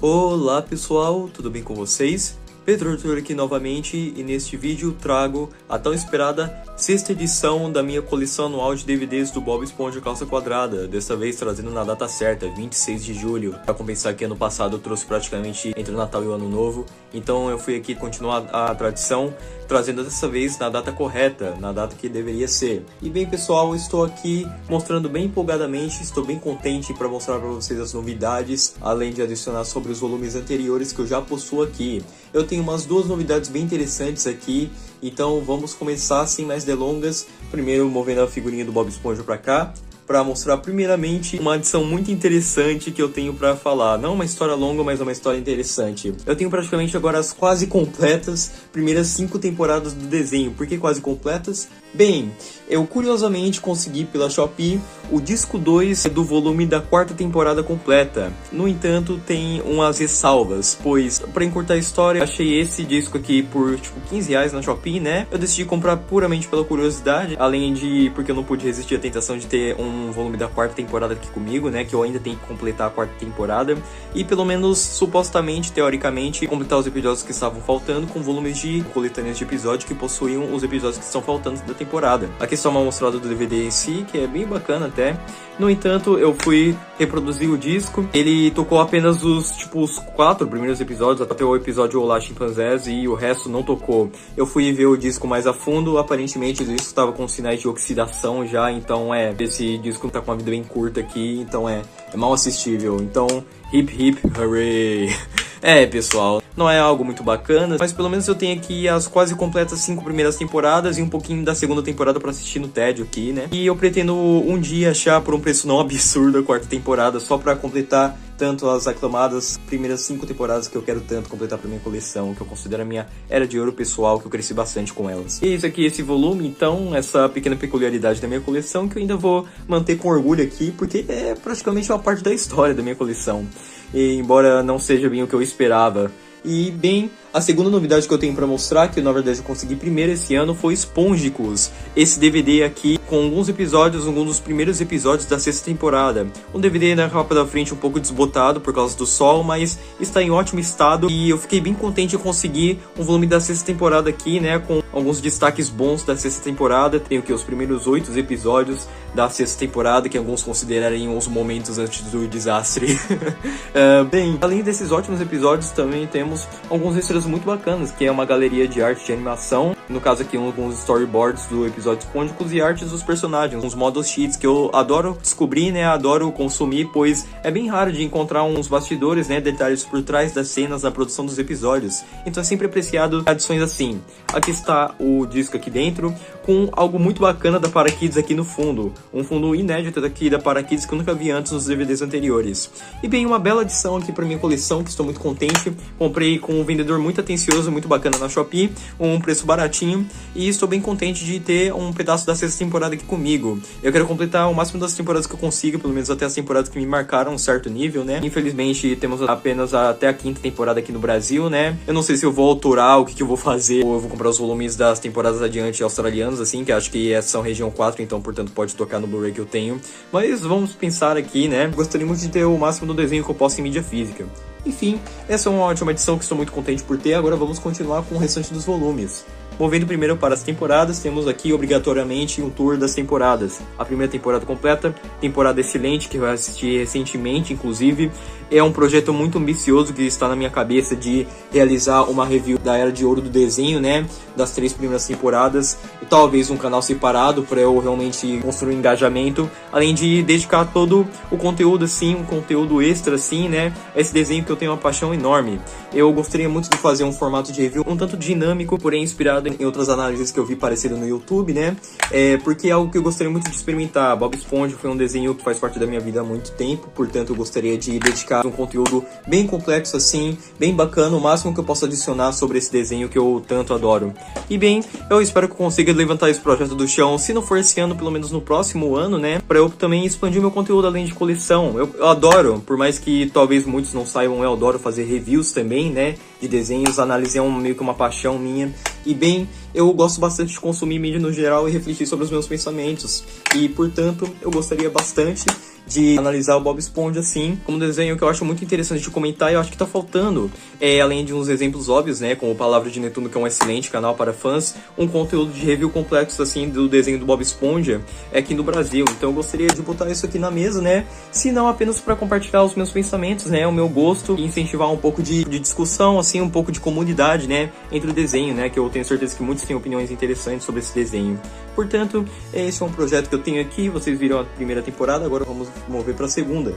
Olá pessoal, tudo bem com vocês? Pedro Arthur aqui novamente e neste vídeo trago a tão esperada sexta edição da minha coleção anual de DVDs do Bob Esponja Calça Quadrada, dessa vez trazendo na data certa, 26 de julho. Para compensar que ano passado eu trouxe praticamente entre o Natal e o Ano Novo, então eu fui aqui continuar a tradição, trazendo dessa vez na data correta, na data que deveria ser. E bem pessoal, eu estou aqui mostrando bem empolgadamente, estou bem contente para mostrar para vocês as novidades, além de adicionar sobre os volumes anteriores que eu já possuo aqui. Eu tenho umas duas novidades bem interessantes aqui, então vamos começar sem mais delongas. Primeiro movendo a figurinha do Bob Esponja para cá, para mostrar primeiramente uma adição muito interessante que eu tenho para falar. Não uma história longa, mas uma história interessante. Eu tenho praticamente agora as quase completas primeiras 5 temporadas do desenho. Por que quase completas? Bem, eu curiosamente consegui pela Shopee o disco 2 do volume da 4ª temporada completa. No entanto, tem umas ressalvas, pois para encurtar a história, achei esse disco aqui por tipo R$15 na Shopee, né? Eu decidi comprar puramente pela curiosidade, além de porque eu não pude resistir à tentação de ter um volume da 4ª temporada aqui comigo, né? Que eu ainda tenho que completar a 4ª temporada e pelo menos supostamente, teoricamente, completar os episódios que estavam faltando com volumes de coletâneas de episódio que possuíam os episódios que estão faltando da temporada. Aqui está uma mostrada do DVD em si, que é bem bacana até. No entanto, eu fui reproduzir o disco. Ele tocou apenas os 4 primeiros episódios, até o episódio Olá Chimpanzés, e o resto não tocou. Eu fui ver o disco mais a fundo, aparentemente o disco estava com sinais de oxidação já, então esse disco tá com uma vida bem curta aqui, então é mal assistível. Então, hip hip hooray! Pessoal, não é algo muito bacana, mas pelo menos eu tenho aqui as quase completas 5 primeiras temporadas e um pouquinho da 2ª temporada pra assistir no tédio aqui, né? E eu pretendo um dia achar por um preço não absurdo a 4ª temporada, só pra completar tanto as aclamadas primeiras 5 temporadas que eu quero tanto completar pra minha coleção, que eu considero a minha era de ouro pessoal, que eu cresci bastante com elas. E isso aqui, esse volume, então, essa pequena peculiaridade da minha coleção, que eu ainda vou manter com orgulho aqui, porque é praticamente uma parte da história da minha coleção. E, embora não seja bem o que eu esperava. E bem, a segunda novidade que eu tenho pra mostrar, que na verdade eu consegui primeiro esse ano, foi Spongicus. Esse DVD aqui com alguns dos primeiros episódios da 6ª temporada. Um DVD na capa da frente um pouco desbotado por causa do sol, mas está em ótimo estado. E eu fiquei bem contente de conseguir um volume da 6ª temporada aqui, né, com alguns destaques bons da 6ª temporada. Tenho aqui os primeiros 8 episódios da 6ª temporada, que alguns considerariam os momentos antes do desastre. Bem, além desses ótimos episódios, também temos alguns extras muito bacanas, que é uma galeria de arte de animação, no caso aqui alguns storyboards do episódio Spongicus e artes dos personagens, uns model sheets que eu adoro descobrir, né, adoro consumir, pois é bem raro de encontrar uns bastidores, né, detalhes por trás das cenas da produção dos episódios, então é sempre apreciado adições assim. Aqui está o disco aqui dentro, com algo muito bacana da Parakids aqui no fundo, um fundo inédito daqui da Parakids que eu nunca vi antes nos DVDs anteriores. E bem, uma bela adição aqui para minha coleção, que estou muito contente, comprei com um vendedor muito atencioso, muito bacana na Shopee, um preço baratinho, e estou bem contente de ter um pedaço da 6ª temporada aqui comigo. Eu quero completar o máximo das temporadas que eu consigo, pelo menos até as temporadas que me marcaram um certo nível, né? Infelizmente temos apenas até a 5ª temporada aqui no Brasil, né? Eu não sei se eu vou autorar, o que eu vou fazer, ou eu vou comprar os volumes das temporadas adiante australianos, assim, que acho que essas são região 4, então portanto pode tocar no Blu-ray que eu tenho. Mas vamos pensar aqui, né? Gostaria muito de ter o máximo do desenho que eu posso em mídia física. Enfim, essa é uma ótima edição que estou muito contente por ter. Agora vamos continuar com o restante dos volumes. Movendo primeiro para as temporadas, temos aqui obrigatoriamente um tour das temporadas. A primeira temporada completa, temporada excelente, que eu assisti recentemente, inclusive. É um projeto muito ambicioso que está na minha cabeça de realizar uma review da Era de Ouro do desenho, né? Das 3 primeiras temporadas. E talvez um canal separado para eu realmente construir um engajamento. Além de dedicar todo o conteúdo, assim, um conteúdo extra, assim, né? Esse desenho que eu tenho uma paixão enorme. Eu gostaria muito de fazer um formato de review um tanto dinâmico, porém inspirado em outras análises que eu vi parecido no YouTube, né? Porque é algo que eu gostaria muito de experimentar. Bob Esponja foi um desenho que faz parte da minha vida há muito tempo, portanto eu gostaria de dedicar um conteúdo bem complexo assim, bem bacana, o máximo que eu posso adicionar sobre esse desenho que eu tanto adoro. E bem, eu espero que eu consiga levantar esse projeto do chão, se não for esse ano, pelo menos no próximo ano, né? Pra eu também expandir meu conteúdo além de coleção. Eu adoro, por mais que talvez muitos não saibam, eu adoro fazer reviews também, né? De desenhos, análise é meio que uma paixão minha. E bem, eu gosto bastante de consumir mídia no geral e refletir sobre os meus pensamentos. E, portanto, eu gostaria bastante de analisar o Bob Esponja, assim, como desenho que eu acho muito interessante de comentar, e eu acho que tá faltando, além de uns exemplos óbvios, né, como Palavra de Netuno, que é um excelente canal para fãs, um conteúdo de review complexo, assim, do desenho do Bob Esponja aqui no Brasil. Então eu gostaria de botar isso aqui na mesa, né, se não apenas para compartilhar os meus pensamentos, né, o meu gosto, e incentivar um pouco de discussão, assim, um pouco de comunidade, né, entre o desenho, né, que eu tenho certeza que muitos têm opiniões interessantes sobre esse desenho. Portanto, esse é um projeto que eu tenho aqui. Vocês viram a primeira temporada, agora vamos mover para a segunda.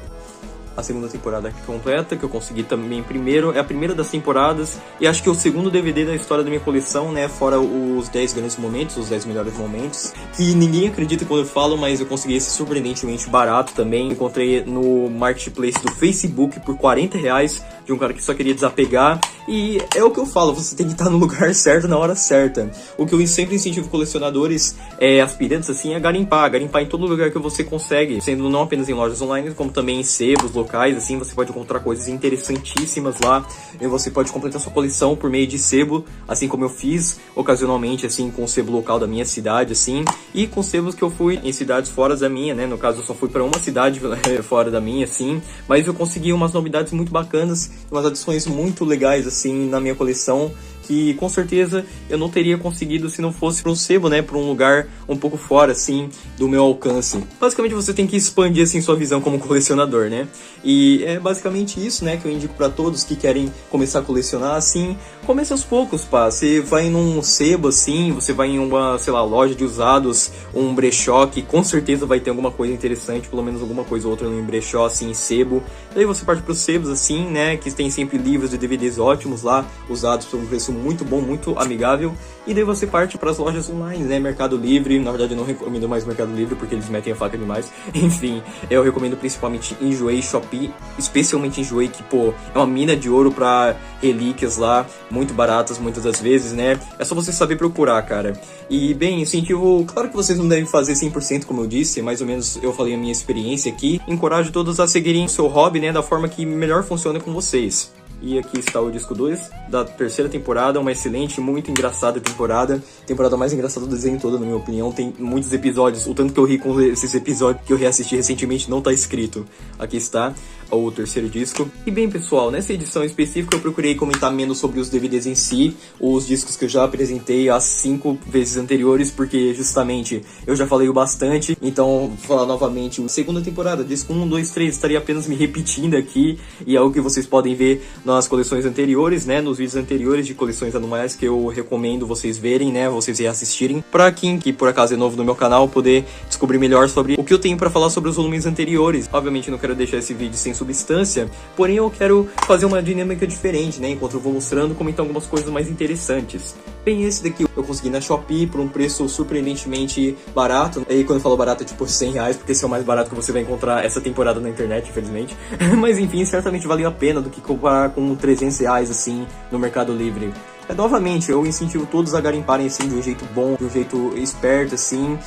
A segunda temporada aqui completa, que eu consegui também primeiro, é a primeira das temporadas, e acho que é o segundo DVD da história da minha coleção, né, fora os 10 grandes momentos, os 10 melhores momentos, que ninguém acredita quando eu falo, mas eu consegui esse surpreendentemente barato também. Encontrei no marketplace do Facebook por R$40, de um cara que só queria desapegar, e é o que eu falo, você tem que estar no lugar certo, na hora certa. O que eu sempre incentivo colecionadores, aspirantes, assim, é garimpar em todo lugar que você consegue, sendo não apenas em lojas online, como também em sebos, locais, assim, você pode encontrar coisas interessantíssimas lá, e você pode completar sua coleção por meio de sebo, assim como eu fiz ocasionalmente, assim, com o sebo local da minha cidade, assim, e com sebos que eu fui em cidades fora da minha, né, no caso eu só fui para uma cidade fora da minha, assim, mas eu consegui umas novidades muito bacanas, umas adições muito legais, assim, na minha coleção, que com certeza eu não teria conseguido se não fosse para um sebo, né, para um lugar um pouco fora, assim, do meu alcance. Basicamente você tem que expandir, assim, sua visão como colecionador, né, e é basicamente isso, né, que eu indico para todos que querem começar a colecionar, assim, comece aos poucos, pá, você vai num sebo, assim, você vai em uma, sei lá, loja de usados, um brechó, que com certeza vai ter alguma coisa interessante, pelo menos alguma coisa ou outra no brechó, assim, em sebo, daí você parte para os sebos, assim, né, que tem sempre livros e DVDs ótimos lá, usados por um preço muito bom, muito amigável, e daí você parte para as lojas online, né, Mercado Livre. Na verdade eu não recomendo mais Mercado Livre porque eles metem a faca demais, enfim, eu recomendo principalmente Enjoei, Shopee, especialmente Enjoei, que, pô, é uma mina de ouro para relíquias lá, muito baratas muitas das vezes, né, é só você saber procurar, cara. E, bem, incentivo, claro que vocês não devem fazer 100%, como eu disse, mais ou menos eu falei a minha experiência aqui, encorajo todos a seguirem o seu hobby, né, da forma que melhor funciona com vocês. E aqui está o disco 2 da terceira temporada, uma excelente, muito engraçada temporada mais engraçada do desenho todo, na minha opinião. Tem muitos episódios, o tanto que eu ri com esses episódios que eu reassisti recentemente não tá escrito. Aqui está o terceiro disco. E bem, pessoal, nessa edição específica eu procurei comentar menos sobre os DVDs em si, os discos que eu já apresentei as 5 vezes anteriores, porque justamente eu já falei o bastante. Então, vou falar novamente, segunda temporada, disco 1, 2, 3, estaria apenas me repetindo aqui, e é o que vocês podem ver nas coleções anteriores, né, nos vídeos anteriores de coleções anuais, que eu recomendo vocês verem, né, vocês reassistirem, pra quem que por acaso é novo no meu canal poder descobrir melhor sobre o que eu tenho pra falar sobre os volumes anteriores. Obviamente não quero deixar esse vídeo sem substância, porém eu quero fazer uma dinâmica diferente, né, enquanto eu vou mostrando, comentar algumas coisas mais interessantes. Bem, esse daqui eu consegui na Shopee por um preço surpreendentemente barato, e quando eu falo barato é tipo R$100, porque esse é o mais barato que você vai encontrar essa temporada na internet, infelizmente, mas enfim, certamente valeu a pena do que comparar com R$300 assim no Mercado Livre. Novamente, eu incentivo todos a garimparem assim de um jeito bom, de um jeito esperto, assim,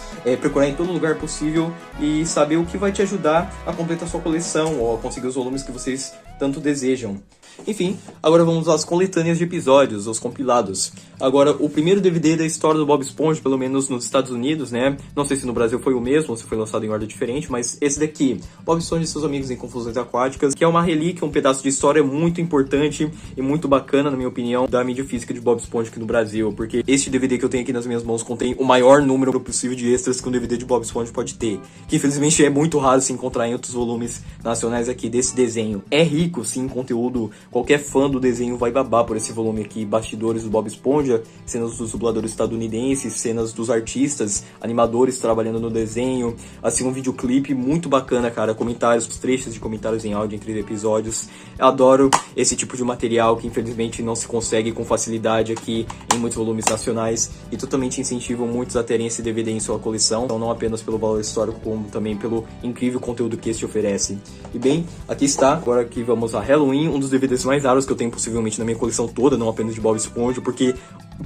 procurar em todo lugar possível e saber o que vai te ajudar a completar sua coleção ou a conseguir os volumes que vocês tanto desejam. Enfim, agora vamos às coletâneas de episódios, os compilados. Agora, o primeiro DVD da história do Bob Esponja, pelo menos nos Estados Unidos, né? Não sei se no Brasil foi o mesmo, ou se foi lançado em ordem diferente, mas esse daqui, Bob Esponja e seus amigos em Confusões Aquáticas, que é uma relíquia, um pedaço de história muito importante e muito bacana, na minha opinião, da mídia física de Bob Esponja aqui no Brasil, porque este DVD que eu tenho aqui nas minhas mãos contém o maior número possível de extras que um DVD de Bob Esponja pode ter, que infelizmente é muito raro se encontrar em outros volumes nacionais aqui desse desenho. É rico, sim, em conteúdo. Qualquer fã do desenho vai babar por esse volume aqui, bastidores do Bob Esponja, cenas dos dubladores estadunidenses, cenas dos artistas, animadores trabalhando no desenho, assim, um videoclipe muito bacana, cara, comentários, trechos de comentários em áudio entre episódios. Eu adoro esse tipo de material que infelizmente não se consegue com facilidade aqui em muitos volumes nacionais, e totalmente incentivo muitos a terem esse DVD em sua coleção, então não apenas pelo valor histórico, como também pelo incrível conteúdo que este oferece. E bem, aqui está, agora que vamos a Halloween, um dos DVDs mais raros que eu tenho possivelmente na minha coleção toda, não apenas de Bob Esponja, porque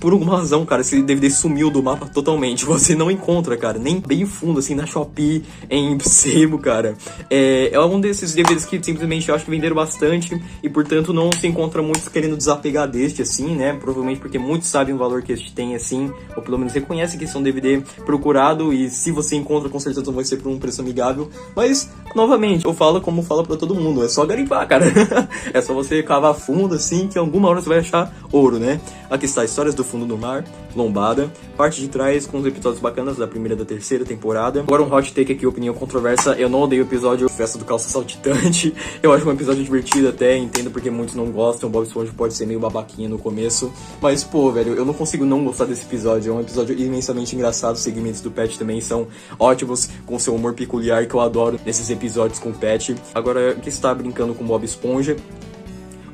Por alguma razão, cara, esse DVD sumiu do mapa totalmente. Você não encontra, cara, nem bem fundo, assim, na Shopee, em sebo, cara. É um desses DVDs que simplesmente eu acho que venderam bastante e, portanto, não se encontra muitos querendo desapegar deste, assim, né? Provavelmente porque muitos sabem o valor que este tem, assim, ou pelo menos reconhecem que esse é um DVD procurado e se você encontra, com certeza não vai ser por um preço amigável. Mas, novamente, eu falo como falo pra todo mundo, é só garimpar, cara. É só você cavar fundo, assim, que alguma hora você vai achar ouro, né? Aqui está Histórias do Fundo do Mar, Lombada, parte de trás com os episódios bacanas da primeira e da terceira temporada. Agora um hot take aqui, opinião controversa, eu não odeio o episódio Festa do Calça Saltitante, eu acho um episódio divertido até, entendo porque muitos não gostam, Bob Esponja pode ser meio babaquinha no começo, mas pô, velho, eu não consigo não gostar desse episódio, é um episódio imensamente engraçado, os segmentos do Pat também são ótimos, com seu humor peculiar que eu adoro nesses episódios com o Pat. Agora, que está brincando com Bob Esponja,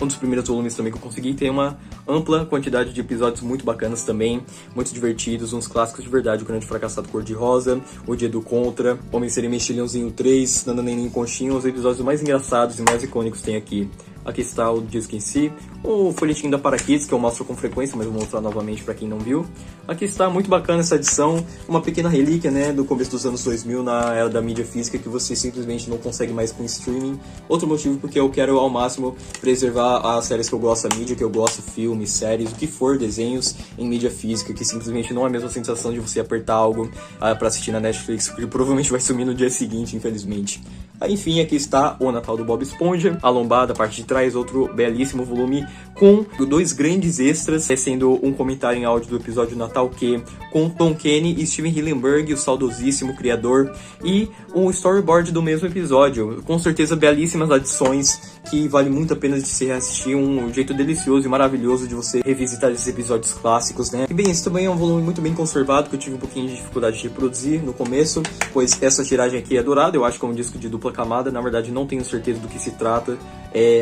um dos primeiros volumes também que eu consegui, tem uma ampla quantidade de episódios muito bacanas também, muito divertidos, uns clássicos de verdade, o Grande Fracassado Cor-de-Rosa, O Dia do Contra, Homem Seria Mexilhãozinho 3, Nana Neném Conchinha, os episódios mais engraçados e mais icônicos tem aqui. Aqui está o disco em si, o folhetim da Parakids, que eu mostro com frequência, mas vou mostrar novamente para quem não viu. Aqui está, muito bacana essa edição, uma pequena relíquia, né, do começo dos anos 2000, na era da mídia física, que você simplesmente não consegue mais com streaming. Outro motivo porque eu quero ao máximo preservar as séries que eu gosto, a mídia que eu gosto, filmes, séries, o que for, desenhos em mídia física, que simplesmente não é a mesma sensação de você apertar algo para assistir na Netflix, porque provavelmente vai sumir no dia seguinte, infelizmente. Enfim, aqui está O Natal do Bob Esponja, A Lombada, a parte de trás, outro belíssimo volume com 2 grandes extras, sendo um comentário em áudio do episódio Natal Q, com Tom Kenny e Steven Hillenburg, o saudosíssimo criador, e um storyboard do mesmo episódio. Com certeza belíssimas adições que vale muito a pena de se reassistir, um jeito delicioso e maravilhoso de você revisitar esses episódios clássicos, né? E bem, esse também é um volume muito bem conservado, que eu tive um pouquinho de dificuldade de reproduzir no começo, pois essa tiragem aqui é dourada, eu acho que é um disco de dupla camada, na verdade não tenho certeza do que se trata,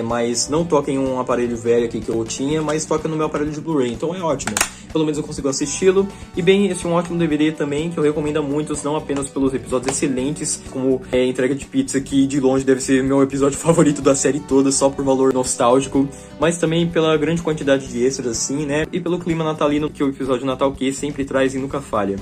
mas não toca em um aparelho velho aqui que eu tinha, mas toca no meu aparelho de Blu-ray, então é ótimo. Pelo menos eu consigo assisti-lo. E bem, esse é um ótimo DVD também, que eu recomendo a muitos, não apenas pelos episódios excelentes, como Entrega de Pizza, que de longe deve ser meu episódio favorito da série toda, só por valor nostálgico, mas também pela grande quantidade de extras, assim, né? E pelo clima natalino que o episódio Natal Q sempre traz e nunca falha.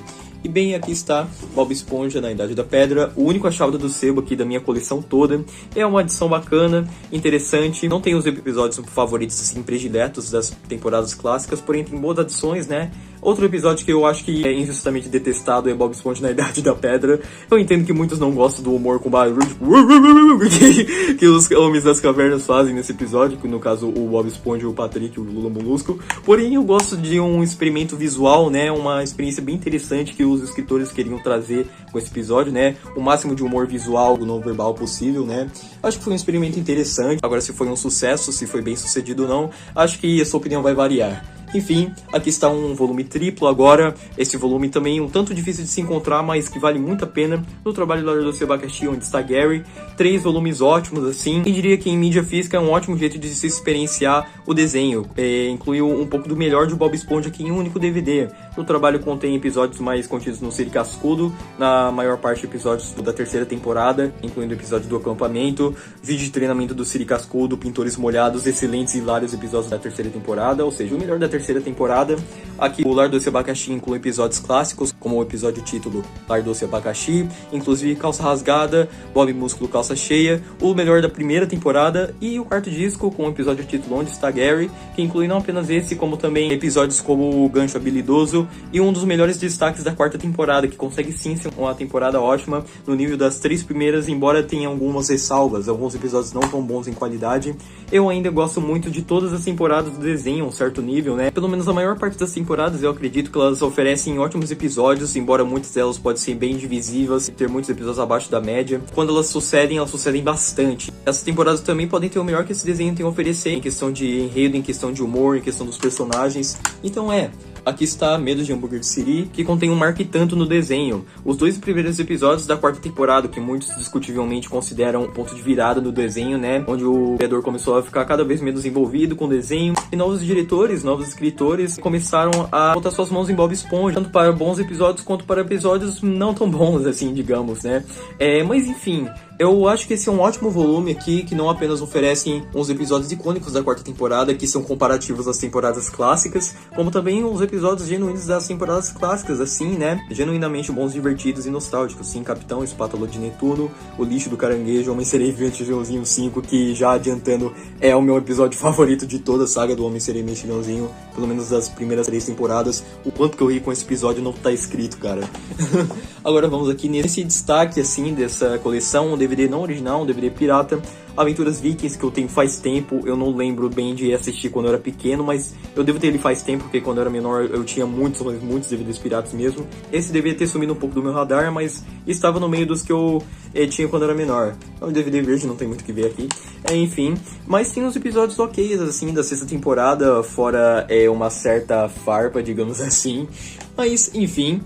E bem, aqui está Bob Esponja na Idade da Pedra, o único achado do sebo aqui da minha coleção toda. É uma edição bacana, interessante, não tem os episódios favoritos assim prediletos das temporadas clássicas, porém tem boas adições, né? Outro episódio que eu acho que é injustamente detestado é Bob Esponja na Idade da Pedra. Eu entendo que muitos não gostam do humor com barulho, tipo, que os homens das cavernas fazem nesse episódio, que no caso o Bob Esponja, o Patrick, o Lula Molusco. Porém, eu gosto de um experimento visual, né? Uma experiência bem interessante que os escritores queriam trazer com esse episódio, né? O máximo de humor visual, não verbal possível, né? Acho que foi um experimento interessante. Agora, se foi um sucesso, se foi bem sucedido ou não, acho que a sua opinião vai variar. Enfim, aqui está um volume triplo agora, esse volume também um tanto difícil de se encontrar, mas que vale muito a pena, no trabalho do Lardoce Abacaxi, onde está Gary, 3 volumes ótimos assim, e diria que em mídia física é um ótimo jeito de se experienciar o desenho, incluiu um pouco do melhor de Bob Esponja aqui em um único DVD. O trabalho contém episódios mais contidos no Siri Cascudo, na maior parte episódios da terceira temporada, incluindo o episódio do acampamento, vídeo de treinamento do Siri Cascudo, pintores molhados, excelentes e hilários episódios da terceira temporada, ou seja, o melhor da terceira temporada. Aqui o Lardoce Abacaxi inclui episódios clássicos, como o episódio título Lardoce Abacaxi, inclusive Calça Rasgada, Bob Músculo Calça Cheia, o melhor da primeira temporada e o quarto disco com o episódio título Onde Está Gary, que inclui não apenas esse, como também episódios como o Gancho Habilidoso e um dos melhores destaques da quarta temporada, que consegue sim ser uma temporada ótima no nível das 3 primeiras, embora tenha algumas ressalvas, alguns episódios não tão bons em qualidade. Eu ainda gosto muito de todas as temporadas do desenho, um certo nível, né? Pelo menos a maior parte das temporadas eu acredito que elas oferecem ótimos episódios, embora muitas delas podem ser bem divisivas e ter muitos episódios abaixo da média. Quando elas sucedem bastante. Essas temporadas também podem ter o melhor que esse desenho tem a oferecer, em questão de enredo, em questão de humor, em questão dos personagens. Então aqui está Medo de Hambúrguer de Siri, que contém um marco e tanto no desenho. Os 2 primeiros episódios da quarta temporada, que muitos discutivelmente consideram um ponto de virada no desenho, né? Onde o criador começou a ficar cada vez menos envolvido com o desenho. E novos diretores, novos escritores começaram a botar suas mãos em Bob Esponja, tanto para bons episódios quanto para episódios não tão bons, assim, digamos, né? Mas enfim, Eu acho que esse é um ótimo volume aqui, que não apenas oferece uns episódios icônicos da quarta temporada, que são comparativos às temporadas clássicas, como também uns episódios genuínos das temporadas clássicas, assim, né? Genuinamente bons, divertidos e nostálgicos, sim. Capitão, Espátula de Netuno, O Lixo do Caranguejo, Homem-Sereia e Mexilhãozinho 5, que já adiantando é o meu episódio favorito de toda a saga do Homem-Sereia e Mexilhãozinho, pelo menos das primeiras 3 temporadas. O quanto que eu ri com esse episódio não tá escrito, cara. Agora vamos aqui nesse destaque, assim, dessa coleção, um DVD não original, um DVD pirata, Aventuras Vikings, que eu tenho faz tempo. Eu não lembro bem de assistir quando eu era pequeno, mas eu devo ter ele faz tempo, porque quando eu era menor eu tinha muitos DVDs piratas mesmo. Esse devia ter sumido um pouco do meu radar, mas estava no meio dos que eu tinha quando eu era menor. É um DVD verde, não tem muito o que ver aqui. Enfim, mas tem uns episódios ok, assim, da sexta temporada, fora uma certa farpa, digamos assim. Mas, enfim,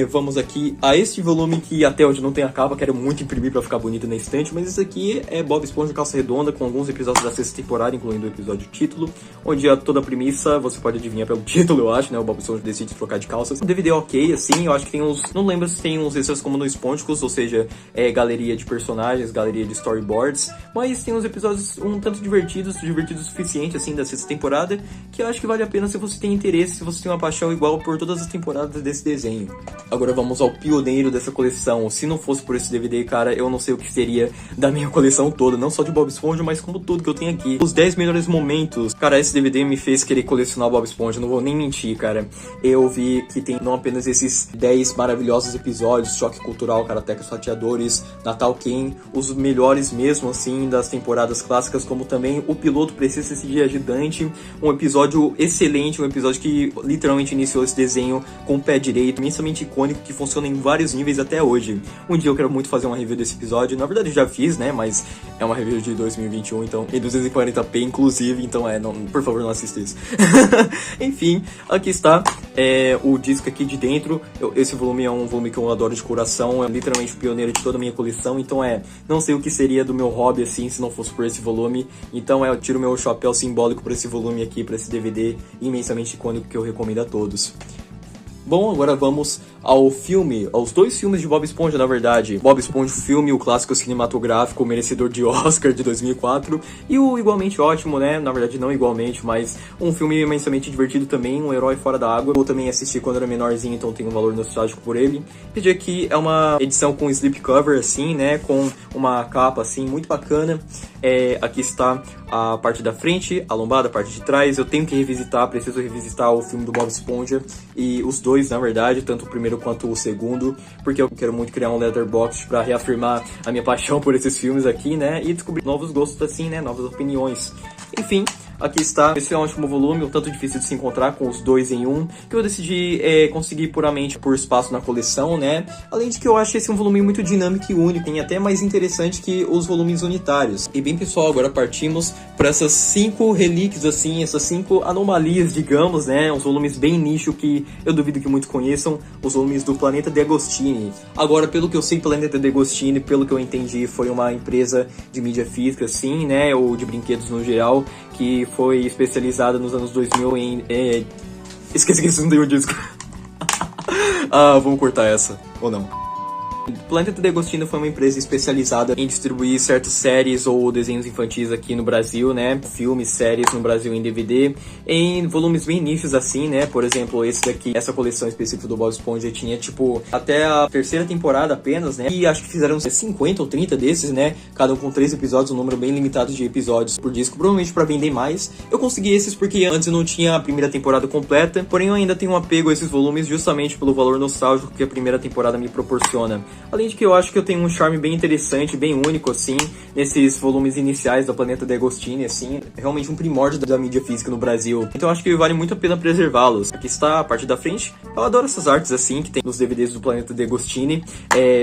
vamos aqui a este volume que até hoje não tem a capa, quero muito imprimir pra ficar bonito na estante, mas esse aqui é Bob Esponja Calça Redonda, com alguns episódios da sexta temporada, incluindo o episódio título, onde toda a premissa, você pode adivinhar pelo título, eu acho, né, o Bob Esponja decide trocar de calças. Um DVD ok, assim, eu acho que tem uns, não lembro se tem uns extras como no Spongicus, ou seja, galeria de personagens, galeria de storyboards, mas tem uns episódios um tanto divertidos o suficiente, assim, da sexta temporada, que eu acho que vale a pena se você tem interesse, se você tem uma paixão igual por todas as temporadas desse desenho. Agora vamos ao pioneiro dessa coleção. Se não fosse por esse DVD, cara, eu não sei o que seria da minha coleção toda, não só de Bob Esponja, mas como tudo que eu tenho aqui. Os 10 melhores momentos. Cara, esse DVD me fez querer colecionar o Bob Esponja, não vou nem mentir, cara. Eu vi que tem não apenas esses 10 maravilhosos episódios, Choque Cultural, Karateka Fatiadores, Natal Ken, os melhores mesmo, assim, das temporadas clássicas, como também o piloto Precisa Esse Dia Agitante, um episódio excelente, um episódio que literalmente iniciou esse desenho com o pé direito, imensamente icônico, que funciona em vários níveis até hoje. Um dia eu quero muito fazer uma review desse episódio, na verdade eu já fiz, né, mas é uma review de 2021, então, em 240p inclusive, então não, por favor não assista isso. Enfim, aqui está o disco aqui de dentro. Esse volume é um volume que eu adoro de coração, é literalmente o pioneiro de toda a minha coleção, então não sei o que seria do meu hobby assim se não fosse por esse volume, então eu tiro meu chapéu simbólico para esse volume aqui, para esse DVD imensamente icônico que eu recomendo a todos. Bom, agora vamos ao filme, aos 2 filmes de Bob Esponja, na verdade. Bob Esponja, o filme, o clássico cinematográfico, o merecedor de Oscar de 2004, e o igualmente ótimo, né, na verdade não igualmente, mas um filme imensamente divertido também, um herói fora da água. Eu também assisti quando era menorzinho, então tenho um valor nostálgico por ele. Esse aqui é uma edição com slipcover, assim, né, com uma capa, assim, muito bacana. Aqui está a parte da frente, a lombada, a parte de trás. Eu tenho que revisitar, preciso revisitar o filme do Bob Esponja, e os dois, na verdade, tanto o primeiro quanto o segundo, porque eu quero muito criar um letterboxd para reafirmar a minha paixão por esses filmes aqui, né, e descobrir novos gostos assim, né, novas opiniões. Enfim, aqui está, esse é um ótimo volume, um tanto difícil de se encontrar com os 2 em 1, que eu decidi conseguir puramente por espaço na coleção, né? Além de que eu acho esse um volume muito dinâmico e único, e até mais interessante que os volumes unitários. E bem, pessoal, agora partimos para essas 5 relíquias, assim, essas 5 anomalias, digamos, né? Uns volumes bem nicho que eu duvido que muitos conheçam, os volumes do Planeta De Agostini. Agora, pelo que eu sei, Planeta De Agostini, pelo que eu entendi, foi uma empresa de mídia física, assim, né? Ou de brinquedos no geral, que foi especializada nos anos 2000 em... Esqueci que isso não deu o disco. Vamos cortar essa, ou não? Planeta De Agostini foi uma empresa especializada em distribuir certas séries ou desenhos infantis aqui no Brasil, né? Filmes, séries no Brasil em DVD, em volumes bem nichos assim, né? Por exemplo, esse daqui, essa coleção específica do Bob Esponja tinha, tipo, até a 3ª temporada apenas, né? E acho que fizeram 50 ou 30 desses, né? Cada um com 3 episódios, um número bem limitado de episódios por disco, provavelmente pra vender mais. Eu consegui esses porque antes eu não tinha a primeira temporada completa, porém eu ainda tenho um apego a esses volumes justamente pelo valor nostálgico que a primeira temporada me proporciona. Além de que eu acho que eu tenho um charme bem interessante, bem único, assim, nesses volumes iniciais do Planeta De Agostini, assim, realmente um primórdio da mídia física no Brasil. Então eu acho que vale muito a pena preservá-los. Aqui está a parte da frente. Eu adoro essas artes, assim, que tem nos DVDs do Planeta De Agostini.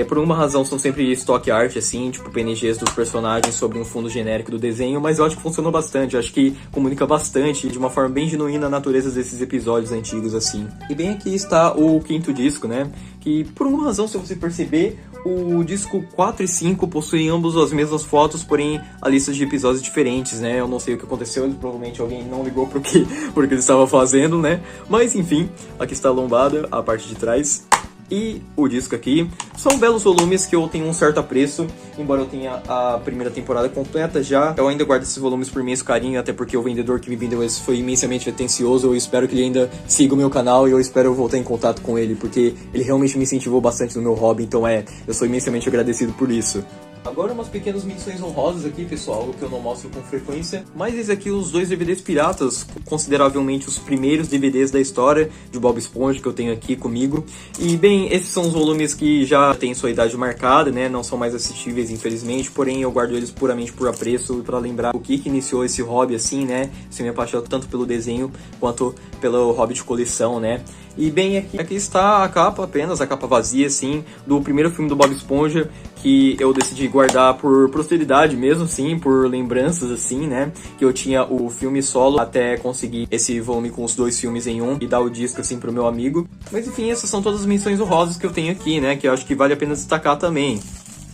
Por uma razão são sempre stock art, assim, tipo PNGs dos personagens sobre um fundo genérico do desenho, mas eu acho que funcionou bastante. Eu acho que comunica bastante, de uma forma bem genuína, a natureza desses episódios antigos, assim. E bem aqui está o 5º disco, né, que por uma razão, se você perceber, o disco 4 e 5 possuem ambos as mesmas fotos, porém a lista de episódios diferentes, né? Eu não sei o que aconteceu, provavelmente alguém não ligou porque ele estava fazendo, né? Mas enfim, aqui está a lombada, a parte de trás. e o disco aqui. São belos volumes que eu tenho um certo apreço, embora eu tenha a primeira temporada completa já. Eu ainda guardo esses volumes por imenso carinho, até porque o vendedor que me vendeu esse foi imensamente atencioso. Eu espero que ele ainda siga o meu canal e eu espero voltar em contato com ele, porque ele realmente me incentivou bastante no meu hobby, então eu sou imensamente agradecido por isso. Agora umas pequenas menções honrosas aqui, pessoal, que eu não mostro com frequência. Mas esses aqui os 2 DVDs piratas, consideravelmente os primeiros DVDs da história de Bob Esponja que eu tenho aqui comigo. E bem, esses são os volumes que já têm sua idade marcada, né? Não são mais assistíveis, infelizmente. Porém, eu guardo eles puramente por apreço, para lembrar o que iniciou esse hobby assim, né? Se me apaixonou tanto pelo desenho quanto pelo hobby de coleção, né? E bem, aqui está a capa, apenas a capa vazia, assim, do primeiro filme do Bob Esponja, que eu decidi guardar por posteridade mesmo, sim, por lembranças, assim, né? Que eu tinha o filme solo até conseguir esse volume com os 2 filmes em um e dar o disco, assim, pro meu amigo. Mas enfim, essas são todas as menções honrosas que eu tenho aqui, né? Que eu acho que vale a pena destacar também.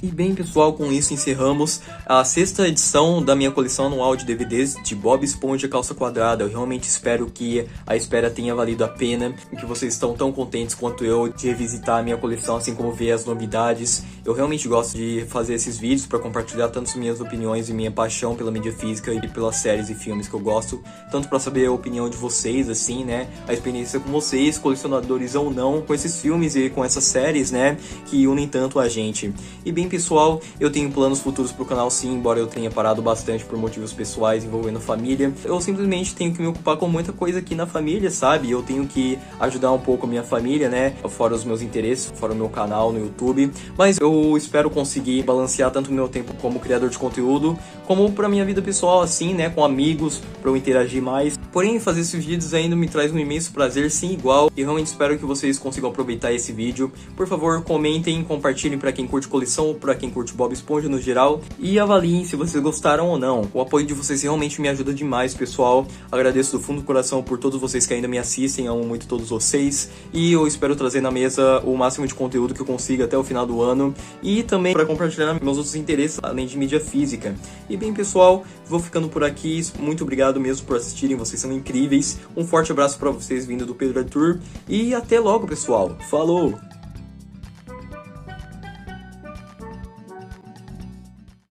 E bem, pessoal, com isso encerramos a 6ª edição da minha coleção anual de DVDs de Bob Esponja Calça Quadrada. Eu realmente espero que a espera tenha valido a pena e que vocês estão tão contentes quanto eu de revisitar a minha coleção, assim como ver as novidades. Eu realmente gosto de fazer esses vídeos para compartilhar tanto as minhas opiniões e minha paixão pela mídia física e pelas séries e filmes que eu gosto, tanto para saber a opinião de vocês, assim, né, a experiência com vocês, colecionadores ou não, com esses filmes e com essas séries, né, que unem tanto a gente. E bem, pessoal, eu tenho planos futuros pro canal sim, embora eu tenha parado bastante por motivos pessoais envolvendo família. Eu simplesmente tenho que me ocupar com muita coisa aqui na família, sabe? Eu tenho que ajudar um pouco a minha família, né? Fora os meus interesses, fora o meu canal no YouTube. Mas eu espero conseguir balancear tanto o meu tempo como criador de conteúdo, como pra minha vida pessoal, assim, né? Com amigos, pra eu interagir mais. Porém, fazer esses vídeos ainda me traz um imenso prazer, sim, igual. E realmente espero que vocês consigam aproveitar esse vídeo. Por favor, comentem, compartilhem pra quem curte coleção, pra quem curte Bob Esponja no geral, e avaliem se vocês gostaram ou não. O apoio de vocês realmente me ajuda demais, pessoal. Agradeço do fundo do coração por todos vocês que ainda me assistem, amo muito todos vocês, e eu espero trazer na mesa o máximo de conteúdo que eu consiga até o final do ano, e também para compartilhar meus outros interesses, além de mídia física. E bem, pessoal, vou ficando por aqui. Muito obrigado mesmo por assistirem, vocês são incríveis. Um forte abraço para vocês vindo do Pedro Arthur, e até logo, pessoal. Falou!